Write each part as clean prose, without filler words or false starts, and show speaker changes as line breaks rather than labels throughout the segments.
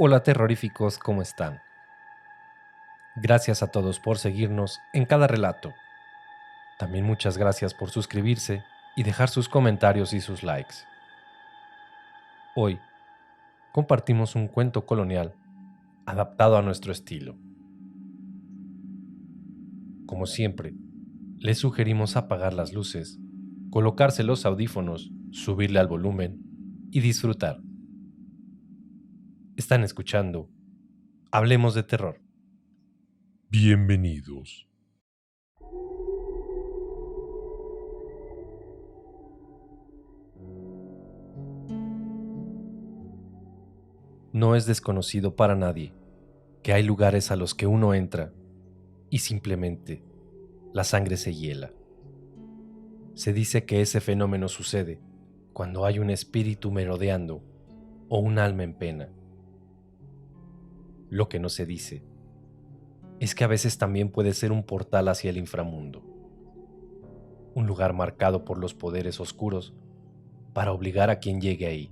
Hola terroríficos, ¿cómo están? Gracias a todos por seguirnos en cada relato. También muchas gracias por suscribirse y dejar sus comentarios y sus likes. Hoy compartimos un cuento colonial adaptado a nuestro estilo. Como siempre, les sugerimos apagar las luces, colocarse los audífonos, subirle al volumen y disfrutar. Están escuchando Hablemos de Terror.
Bienvenidos.
No es desconocido para nadie que hay lugares a los que uno entra y simplemente la sangre se hiela. Se dice que ese fenómeno sucede cuando hay un espíritu merodeando o un alma en pena. Lo que no se dice es que a veces también puede ser un portal hacia el inframundo, un lugar marcado por los poderes oscuros para obligar a quien llegue ahí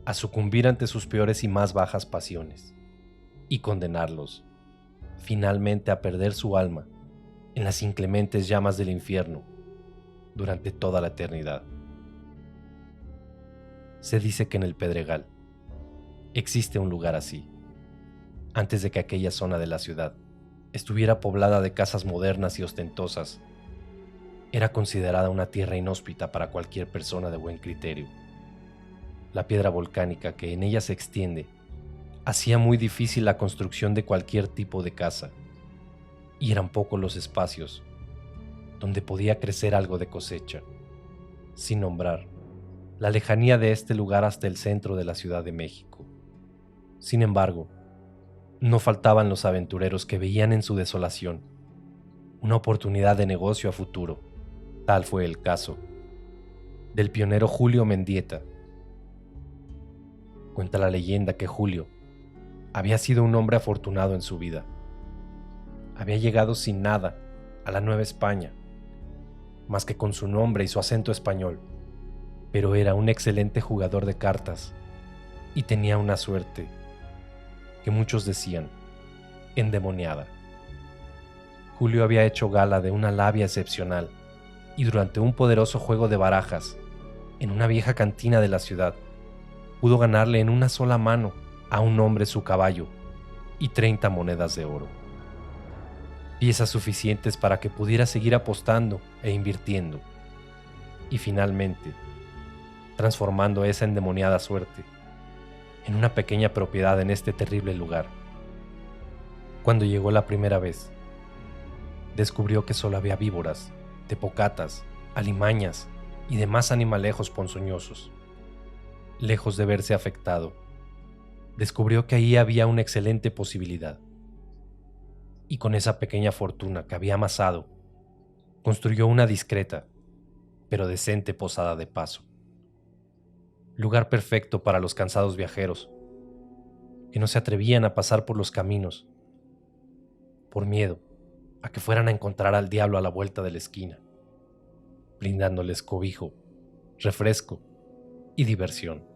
a sucumbir ante sus peores y más bajas pasiones y condenarlos finalmente a perder su alma en las inclementes llamas del infierno durante toda la eternidad. Se dice que en el Pedregal existe un lugar así, antes de que aquella zona de la ciudad estuviera poblada de casas modernas y ostentosas. Era considerada una tierra inhóspita para cualquier persona de buen criterio. La piedra volcánica que en ella se extiende hacía muy difícil la construcción de cualquier tipo de casa, y eran pocos los espacios donde podía crecer algo de cosecha, sin nombrar la lejanía de este lugar hasta el centro de la Ciudad de México. Sin embargo, no faltaban los aventureros que veían en su desolación una oportunidad de negocio a futuro. Tal fue el caso del pionero Julio Mendieta. Cuenta la leyenda que Julio había sido un hombre afortunado en su vida. Había llegado sin nada a la Nueva España, más que con su nombre y su acento español, pero era un excelente jugador de cartas y tenía una suerte que muchos decían endemoniada. Julio había hecho gala de una labia excepcional y durante un poderoso juego de barajas en una vieja cantina de la ciudad pudo ganarle en una sola mano a un hombre su caballo y 30 monedas de oro, piezas suficientes para que pudiera seguir apostando e invirtiendo, y finalmente transformando esa endemoniada suerte en una pequeña propiedad en este terrible lugar. Cuando llegó la primera vez, descubrió que solo había víboras, tepocatas, alimañas y demás animalejos ponzoñosos. Lejos de verse afectado, descubrió que ahí había una excelente posibilidad. Y con esa pequeña fortuna que había amasado, construyó una discreta, pero decente posada de paso. Lugar perfecto para los cansados viajeros, que no se atrevían a pasar por los caminos, por miedo a que fueran a encontrar al diablo a la vuelta de la esquina, brindándoles cobijo, refresco y diversión.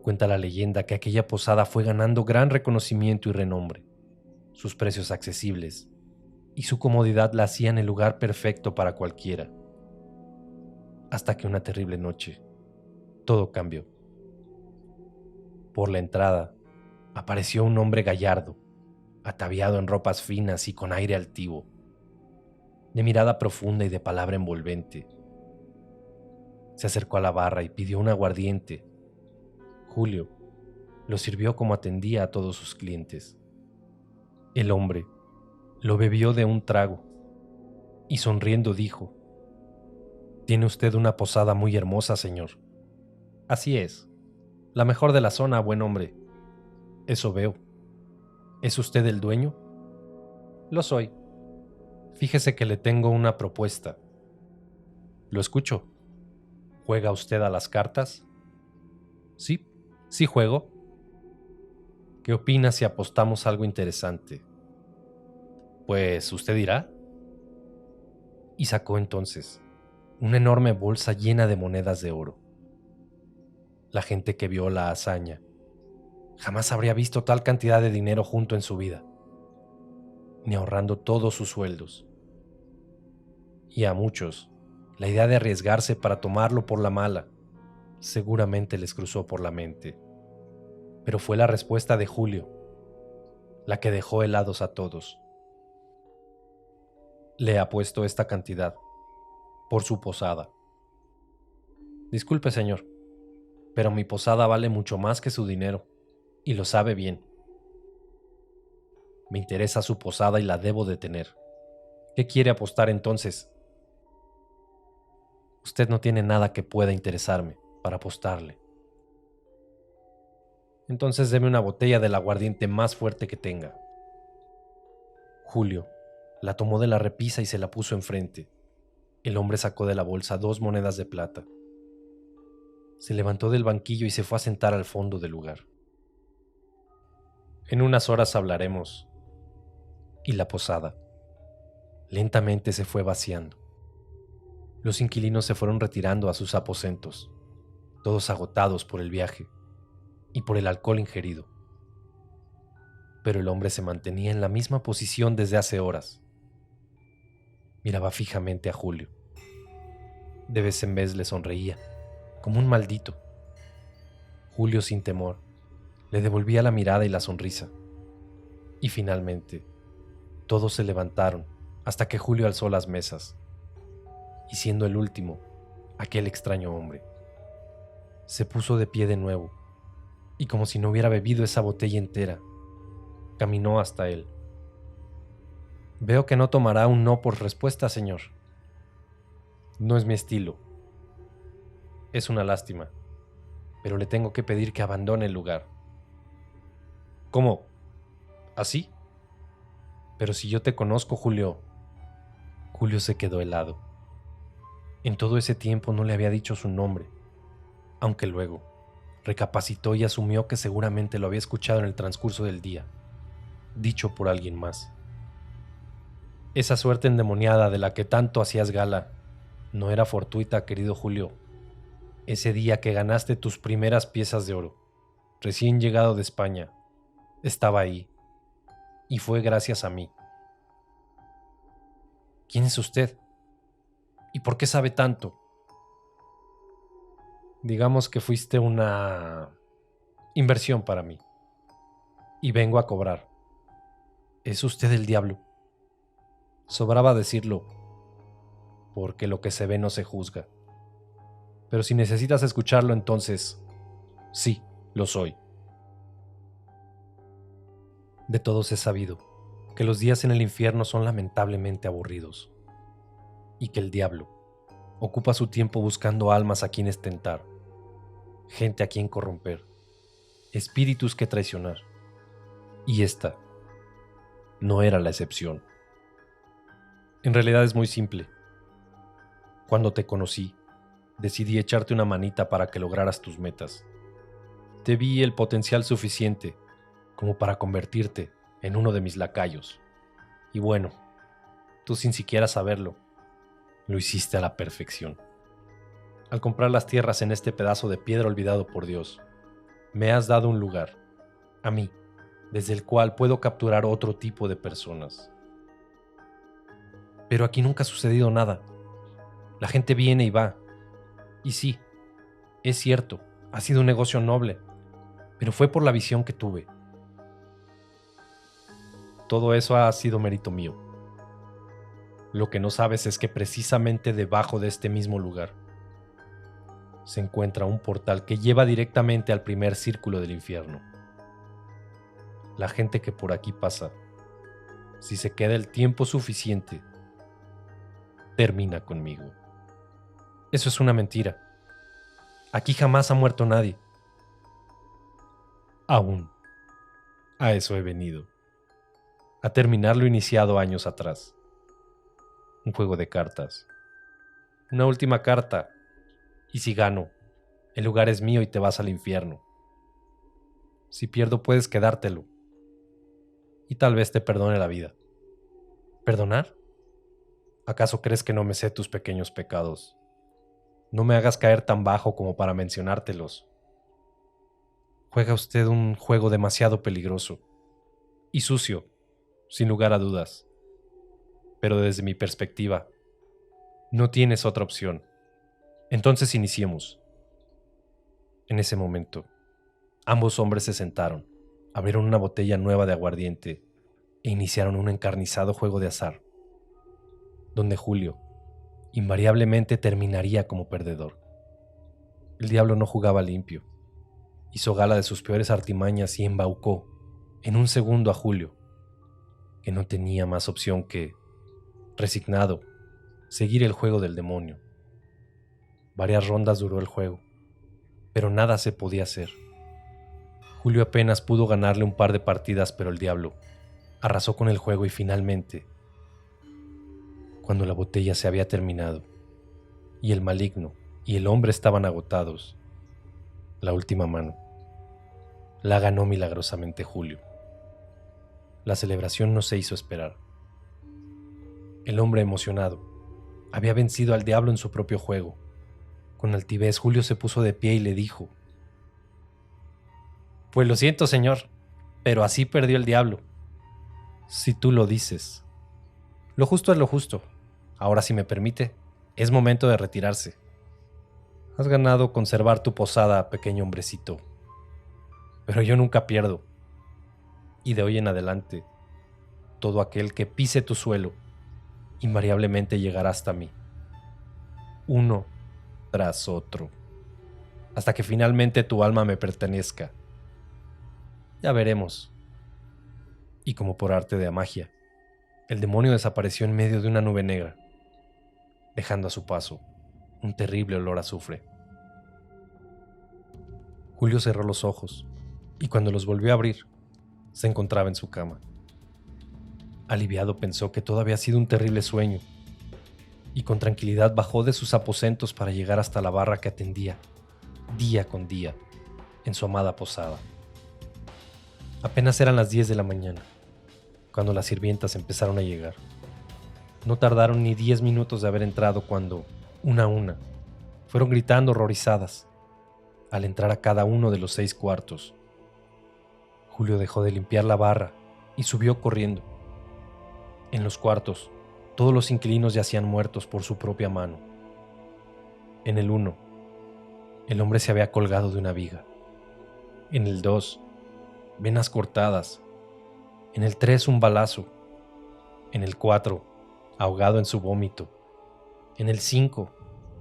Cuenta la leyenda que aquella posada fue ganando gran reconocimiento y renombre. Sus precios accesibles y su comodidad la hacían el lugar perfecto para cualquiera. Hasta que una terrible noche, todo cambió. Por la entrada, apareció un hombre gallardo, ataviado en ropas finas y con aire altivo, de mirada profunda y de palabra envolvente. Se acercó a la barra y pidió un aguardiente. Julio lo sirvió como atendía a todos sus clientes. El hombre lo bebió de un trago y sonriendo dijo: «Tiene usted una posada muy hermosa, señor». «Así es, la mejor de la zona, buen hombre». «Eso veo. ¿Es usted el dueño?» «Lo soy. Fíjese que le tengo una propuesta». «Lo escucho. ¿Juega usted a las cartas?» «Sí, sí juego». «¿Qué opina si apostamos algo interesante?» «Pues usted dirá». Y sacó entonces una enorme bolsa llena de monedas de oro. La gente que vio la hazaña Jamás habría visto tal cantidad de dinero junto en su vida, ni ahorrando todos sus sueldos. Y a muchos, la idea de arriesgarse para tomarlo por la mala seguramente les cruzó por la mente. Pero fue la respuesta de Julio la que dejó helados a todos. Le ha puesto esta cantidad por su posada. Disculpe, señor, pero mi posada vale mucho más que su dinero, y lo sabe bien. Me interesa su posada y la debo de tener. ¿Qué quiere apostar entonces? Usted no tiene nada que pueda interesarme para apostarle. Entonces deme una botella del aguardiente más fuerte que tenga. Julio la tomó de la repisa y se la puso enfrente. El hombre sacó de la bolsa 2 monedas de plata. Se levantó del banquillo y se fue a sentar al fondo del lugar. En unas horas hablaremos. Y la posada lentamente se fue vaciando. Los inquilinos se fueron retirando a sus aposentos, todos agotados por el viaje y por el alcohol ingerido. Pero el hombre se mantenía en la misma posición desde hace horas. Miraba fijamente a Julio. De vez en vez le sonreía, como un maldito. Julio, sin temor, le devolvía la mirada y la sonrisa. Y finalmente, todos se levantaron hasta que Julio alzó las mesas. Y siendo el último, aquel extraño hombre se puso de pie de nuevo y, como si no hubiera bebido esa botella entera, caminó hasta él. Veo que no tomará un no por respuesta, señor. No es mi estilo. Es una lástima, pero le tengo que pedir que abandone el lugar. ¿Cómo? ¿Así? Pero si yo te conozco, Julio. Julio se quedó helado. En todo ese tiempo no le había dicho su nombre, aunque luego recapacitó y asumió que seguramente lo había escuchado en el transcurso del día, dicho por alguien más. Esa suerte endemoniada de la que tanto hacías gala no era fortuita, querido Julio. Ese día que ganaste tus primeras piezas de oro, recién llegado de España, estaba ahí, y fue gracias a mí. ¿Quién es usted? ¿Y por qué sabe tanto? Digamos que fuiste una inversión para mí, y vengo a cobrar. ¿Es usted el diablo? Sobraba decirlo, porque lo que se ve no se juzga. Pero si necesitas escucharlo, entonces, sí, lo soy. De todos he sabido que los días en el infierno son lamentablemente aburridos, y que el diablo ocupa su tiempo buscando almas a quienes tentar, gente a quien corromper, espíritus que traicionar. Y esta no era la excepción. En realidad es muy simple. Cuando te conocí, decidí echarte una manita para que lograras tus metas. Te vi el potencial suficiente como para convertirte en uno de mis lacayos. Y bueno, tú sin siquiera saberlo, lo hiciste a la perfección. Al comprar las tierras en este pedazo de piedra olvidado por Dios, me has dado un lugar, a mí, desde el cual puedo capturar otro tipo de personas. Pero aquí nunca ha sucedido nada. La gente viene y va. Y sí, es cierto, ha sido un negocio noble, pero fue por la visión que tuve. Todo eso ha sido mérito mío. Lo que no sabes es que precisamente debajo de este mismo lugar se encuentra un portal que lleva directamente al primer círculo del infierno. La gente que por aquí pasa, si se queda el tiempo suficiente, termina conmigo. Eso es una mentira. Aquí jamás ha muerto nadie. Aún. A eso he venido. A terminar lo iniciado años atrás. Un juego de cartas. Una última carta. Y si gano, el lugar es mío y te vas al infierno. Si pierdo, puedes quedártelo. Y tal vez te perdone la vida. ¿Perdonar? ¿Acaso crees que no me sé tus pequeños pecados? No me hagas caer tan bajo como para mencionártelos. Juega usted un juego demasiado peligroso y sucio, sin lugar a dudas. Pero desde mi perspectiva, no tienes otra opción. Entonces iniciemos. En ese momento, ambos hombres se sentaron, abrieron una botella nueva de aguardiente e iniciaron un encarnizado juego de azar, donde Julio invariablemente terminaría como perdedor. El diablo no jugaba limpio. Hizo gala de sus peores artimañas y embaucó en un segundo a Julio, que no tenía más opción que, resignado, seguir el juego del demonio. Varias rondas duró el juego, pero nada se podía hacer. Julio apenas pudo ganarle un par de partidas, pero el diablo arrasó con el juego y finalmente, cuando la botella se había terminado y el maligno y el hombre estaban agotados, la última mano la ganó milagrosamente Julio. La celebración no se hizo esperar. El hombre emocionado había vencido al diablo en su propio juego. Con altivez, Julio se puso de pie y le dijo: «Pues lo siento, señor, pero así perdió el diablo». «Si tú lo dices». «Lo justo es lo justo. Ahora, si me permite, es momento de retirarse. Has ganado conservar tu posada, pequeño hombrecito. Pero yo nunca pierdo. Y de hoy en adelante, todo aquel que pise tu suelo invariablemente llegará hasta mí, uno tras otro, hasta que finalmente tu alma me pertenezca. Ya veremos». Y como por arte de magia, el demonio desapareció en medio de una nube negra, dejando a su paso un terrible olor a azufre. Julio cerró los ojos y cuando los volvió a abrir, se encontraba en su cama. Aliviado pensó que todo había sido un terrible sueño y con tranquilidad bajó de sus aposentos para llegar hasta la barra que atendía, día con día, en su amada posada. Apenas eran las 10 de la mañana, cuando las sirvientas empezaron a llegar. No tardaron ni 10 minutos de haber entrado cuando, una a una, fueron gritando horrorizadas al entrar a cada uno de los 6 cuartos. Julio dejó de limpiar la barra y subió corriendo. En los cuartos, todos los inquilinos yacían muertos por su propia mano. En el 1, el hombre se había colgado de una viga. En el 2, venas cortadas. En el 3, un balazo. En el 4, ahogado en su vómito. En el 5,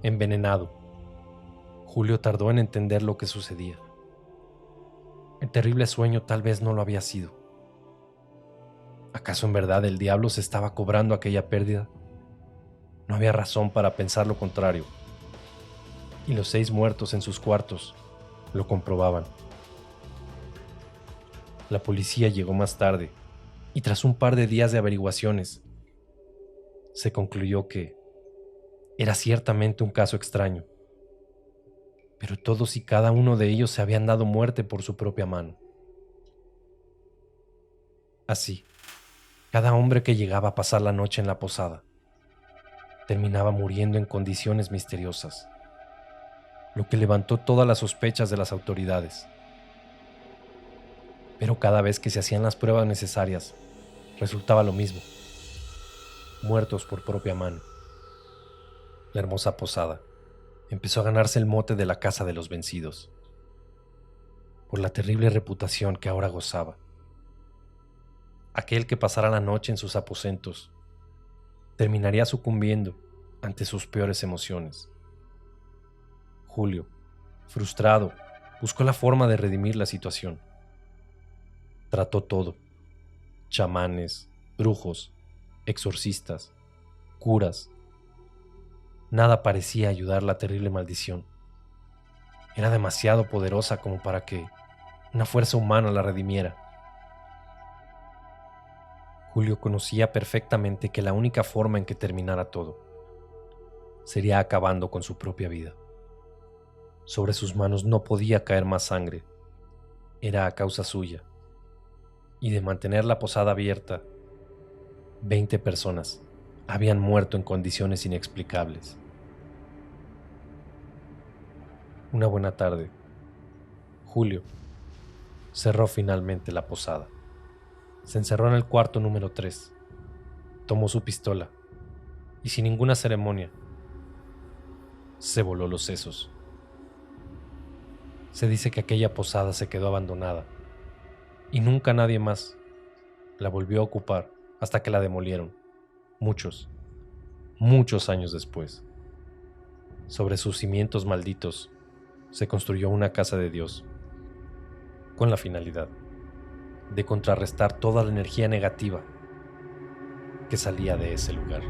envenenado. Julio tardó en entender lo que sucedía. El terrible sueño tal vez no lo había sido. ¿Acaso en verdad el diablo se estaba cobrando aquella pérdida? No había razón para pensar lo contrario. Y los 6 muertos en sus cuartos lo comprobaban. La policía llegó más tarde y tras un par de días de averiguaciones, se concluyó que era ciertamente un caso extraño. Pero todos y cada uno de ellos se habían dado muerte por su propia mano. Así, cada hombre que llegaba a pasar la noche en la posada terminaba muriendo en condiciones misteriosas, lo que levantó todas las sospechas de las autoridades. Pero cada vez que se hacían las pruebas necesarias, resultaba lo mismo: muertos por propia mano. La hermosa posada empezó a ganarse el mote de la casa de los vencidos, por la terrible reputación que ahora gozaba. Aquel que pasara la noche en sus aposentos terminaría sucumbiendo ante sus peores emociones. Julio, frustrado, buscó la forma de redimir la situación. Trató todo: chamanes, brujos, exorcistas, curas. Nada parecía ayudar la terrible maldición. Era demasiado poderosa como para que una fuerza humana la redimiera. Julio conocía perfectamente que la única forma en que terminara todo sería acabando con su propia vida. Sobre sus manos no podía caer más sangre. Era a causa suya. Y de mantener la posada abierta, 20 personas habían muerto en condiciones inexplicables. Una buena tarde, Julio cerró finalmente la posada. Se encerró en el cuarto número 3, tomó su pistola y sin ninguna ceremonia se voló los sesos. Se dice que aquella posada se quedó abandonada y nunca nadie más la volvió a ocupar hasta que la demolieron, muchos, muchos años después. Sobre sus cimientos malditos se construyó una casa de Dios, con la finalidad de contrarrestar toda la energía negativa que salía de ese lugar.